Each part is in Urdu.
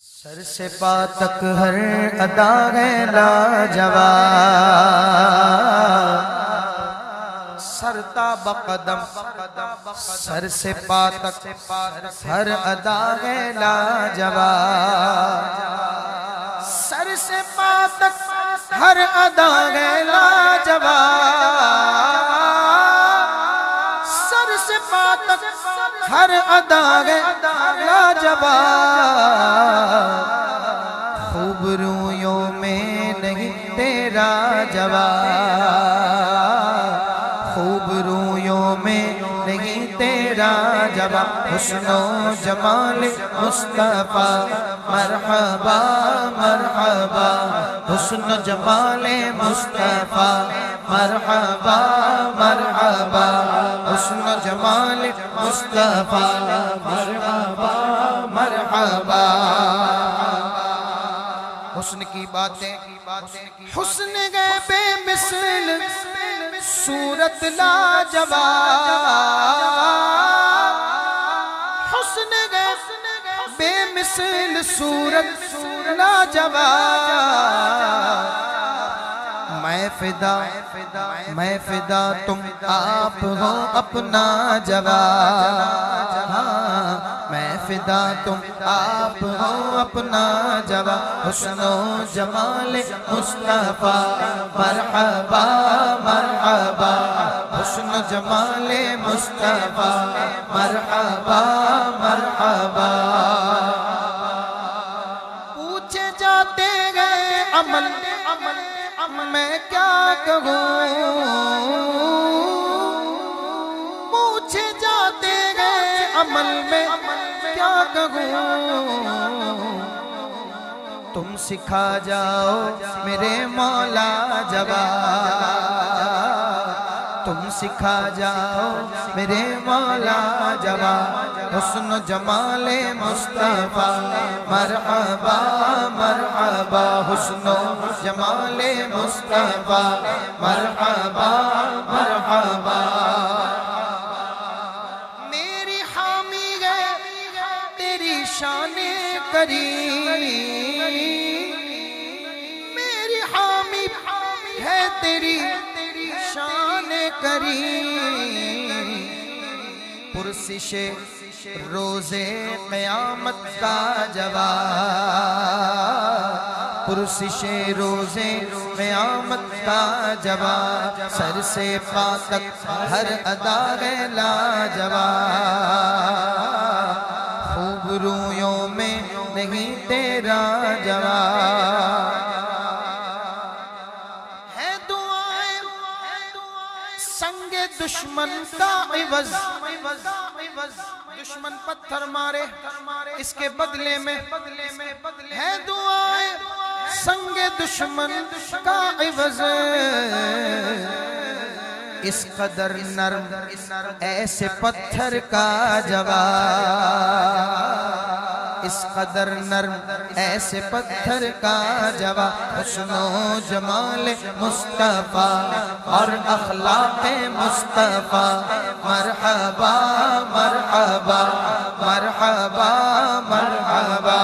سر سے پا تک ہر ادا ہے لاجواب، سرتا بقدم سر سے پا تک ہر ادا ہے لاجواب، سر سے پا تک ہر ادا ہے لاجواب، سر سے پا تک ہر ادا ہے لاجواب، خوب رویوں میں نہیں تیرا جواب، خوب رویوں میں نہیں تیرا جواب، حسن و جمال مصطفیٰ مرحبا مرحبا، حسن و جمال مصطفیٰ مرحبا مرحبا، حسن و جمال مصطفیٰ مرحبا مرحبا، حسن کی باتیں حسن گئے بے مثل صورت لاجواب، حسن گئے بے مثل صورت لاجواب، میں فدا تم آپ ہو اپنا جواب، میں فدا تم آپ ہو اپنا جواب، حسن و جمال مصطفیٰ مرحبا مرحبا، حسن و جمال مصطفیٰ مرحبا مرحبا، پوچھے جاتے گئے عمل میں کیا کہوں، پوچھے جاتے گئے عمل میں کیا کہوں، تم سکھا جاؤ میرے مولا جواب، تم سکھا جاؤ میرے مولا جواب، حسن و جمال مصطفیٰ مرحبا مرحبا، حسن و جمال مصطفیٰ مرحبا مرحبا، میری حامی ہے تیری شان کریم، میری حامی ہے تیری شان کریم، پرسش روز قیامت کا جواب، پرسش روز قیامت کا جواب، سر سے پا تک ہر ادا ہے لاجواب، خوب رویوں میں نہیں تیرا جواب، ہے دعائیں سنگ دشمن کا عوض، دشمن پتھر مارے اس کے بدلے میں ہے دعائیں سنگ دشمن کا عوض، اس قدر نرم ایسے پتھر کا جواب، اس قدر نرم ایسے پتھر کا جواب، حسن و جمال مصطفیٰ اور اخلاق مصطفیٰ مرحبا مرحبا مرحبا مرحبا،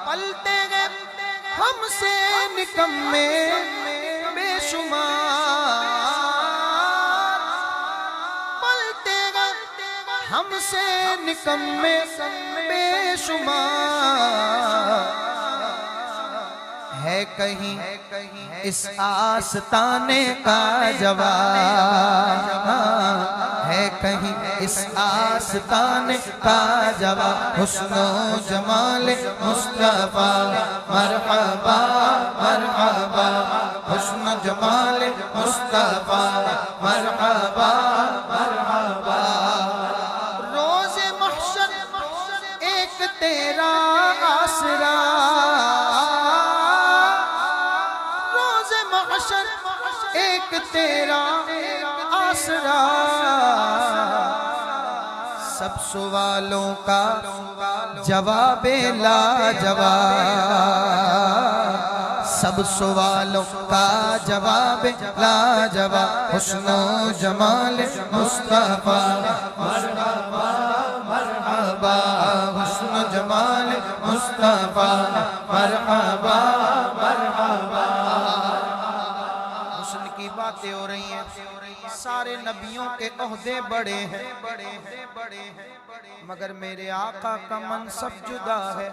پلتے گئے ہم سے نکمے بے شمار، پلتے گئے ہم سے نکمے بے شمار، ہے کہیں اس آستانے کا جواب، ہے کہیں اس آستانے کا جواب، حسن و جمال مصطفیٰ مرحبا مرحبا، حسن و جمال مصطفیٰ مرحبا مرحبا، روز محشر ایک تیرا آسرا، روز محشر ایک تیرا آسرا، سب سوالوں کا جواب لاجواب، سب سوالوں کا جواب لاجواب، حسن و جمال مصطفیٰ مرحبا مرحبا، حسن جمال مصطفیٰ مرحبا مرحبا۔ حسن کی باتیں ہو رہی ہیں، سارے نبیوں کے عہدے بڑے ہیں، مگر میرے آقا کا منصب جدا ہے۔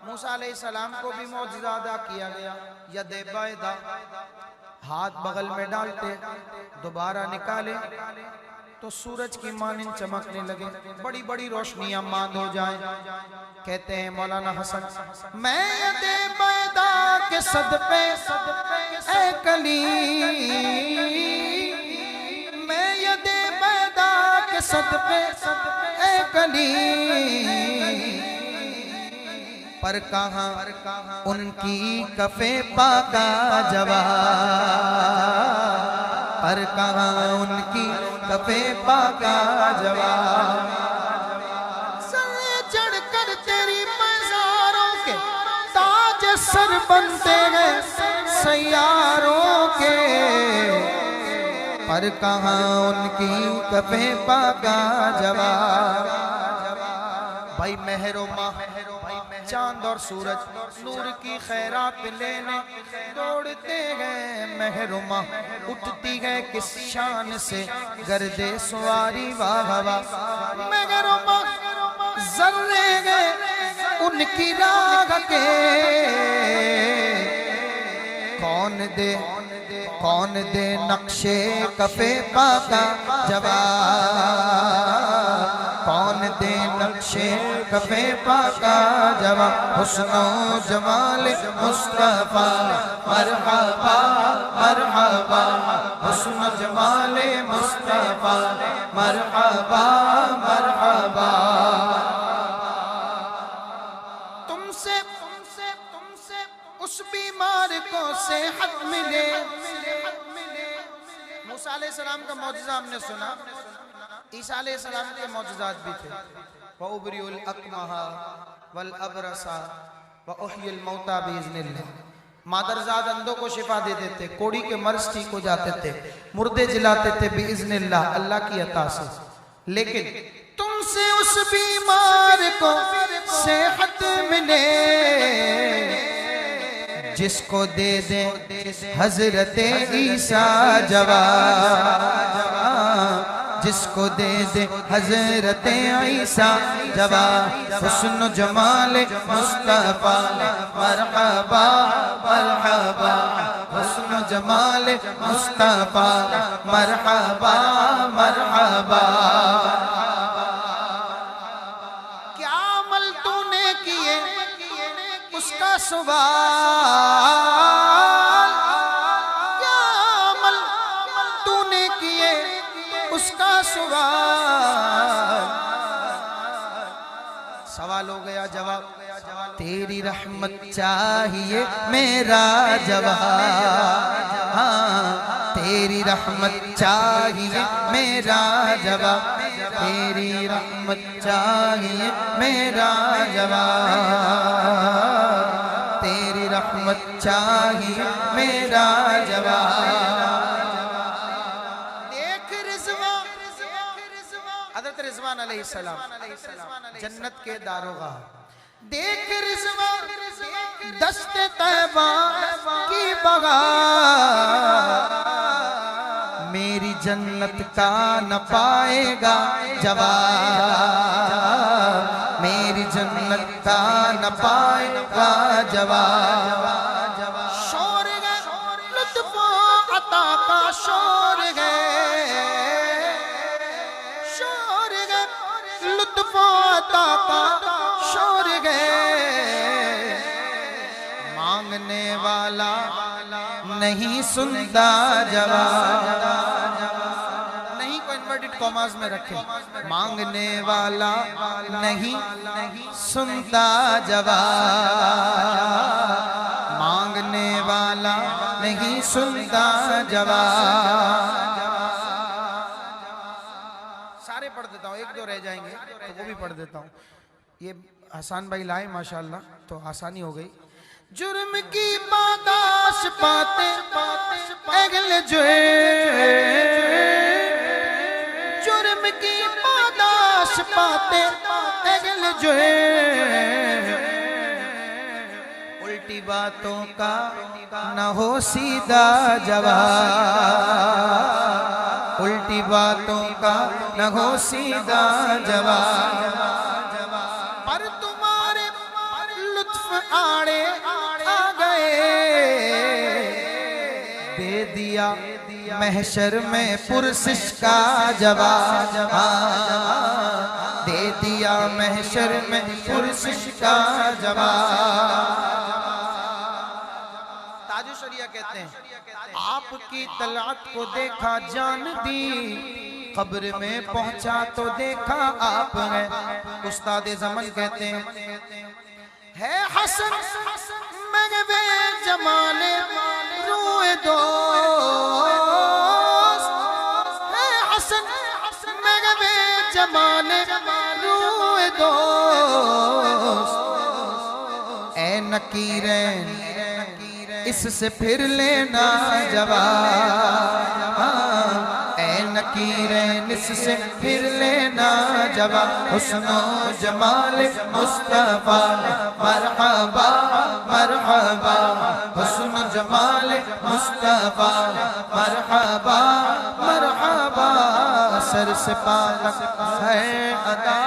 موسیٰ علیہ السلام کو بھی معجزہ عطا کیا گیا، ید بیضا، ہاتھ بغل میں ڈالتے دوبارہ نکالے تو سورج کی مانند چمکنے لگے، بڑی بڑی روشنیاں ماند ہو جائیں۔ کہتے ہیں مولانا حسن، میں ید بیضا کے صدقے اے کلیم، میں ید بیضا کے صدقے اے کلیم، پر کہاں ان کی کف پاکا جواب، پر کہاں ان کی کف پاکا جواب۔ سر چڑھ کر تیری مزاروں کے تاج سر بنتے گئے سیاروں کے، پر کہاں ان کی کف پاکا جواب۔ بھائی مہر و ماہ، چاند اور سورج نور کی خیرات لینے دوڑتے گئے، مہر و ماہ اٹھتی ہے کس شان سے گرد سواری واہ واہ، مہر و ماہ ذرے گئے ان کی راہ کے، کون دے نقشے کف پاکا جواب، کون دے نقشے کف پاکا جواب۔ حسن و جمال مصطفیٰ مرحبا مرحبا، حسن و جمال مصطفیٰ مرحبا مرحبا۔ تم سے اس بیمار کو صحت ملے۔ موسیٰ علیہ السلام کا معجزہ ہم نے سنا، عیسیٰ علیہ السلام کے معجزات بھی تھے، وَأُبْرِئُ الْأَكْمَحَ وَالْأَبْرَصَ وَأُحْيِي الْمَوْتَى بِإِذْنِ اللَّهِ، مادرزاد اندھوں کو شفا دیتے تھے، کوڑی کے مرض ٹھیک ہو جاتے تھے، مردے جلاتے تھے بِإِذْنِ اللَّهِ، اللہ کی عطا سے۔ لیکن تم سے اس بیمار کو صحت ملے جس کو دے دیں حضرت عیسیٰ جواب، جس کو دے دے حضرت عیسیٰ جواب۔ حسن و جمال مصطفیٰ مرحبا مرحبا، حسن و جمال مصطفیٰ مرحبا مرحبا۔ کیا عمل تو نے کیے اس کا سوال، کیا عمل تو نے کیے اس کا سوال ہو گیا جواب، تیری رحمت چاہیے میرا جواب، ہاں تیری رحمت چاہیے میرا جواب، تیری رحمت چاہیے میرا جواب، تیری رحمت چاہیے میرا جواب۔ حضرت رضوان علیہ السلام جنت کے داروغہ، دیکھ رضوان دشت طیبہ کی بہار، میری جنت کا نہ پائے گا جواب، میری جنت کا نہ پائے گا جواب۔ شور گئے لطف و عطا کا شور گئے، لطف و عطا کا شور گئے، مانگنے والا نہیں سنتا جواب، نہیں کو انورٹڈ کاماز میں رکھیں، مانگنے والا نہیں سنتا جواب، مانگنے والا نہیں سنتا جواب۔ سارے پڑھ دیتا ہوں، ایک دو رہ جائیں گے تو وہ بھی پڑھ دیتا ہوں، یہ حسان بھائی لائے ماشاءاللہ تو آسانی ہو گئی۔ جرم کی پاداش پاتے اگل جرم کی پاداش پاتے اگل جل جو الٹی باتوں کا نہ ہو سیدھا جواب، الٹی باتوں کا نہ ہو سیدھا جواب، پر تمہارے لطف آڑے آ گئے، دے دیا محشر میں پرسش کا جواب، دے دیا محشر میں پرسش کا جواب۔ تاج الشریعہ کہتے ہیں آپ کی طلعت کو دیکھا جان دی، قبر میں پہنچا تو دیکھا آپ ہیں۔ استاد زمن کہتے ہیں ہے حسن مغوے جمال روئے دوست، ہے حسن مغوے جمال روئے دوست، اے نکیرین اس سے پھر لینا جواب، اے نکیرین اس سے پھر لینا جواب، حسن و جمال مصطفیٰ مرحبا مرحبا، حسن و جمال مصطفیٰ مرحبا مرحبا، سر سے پالک ہے ادا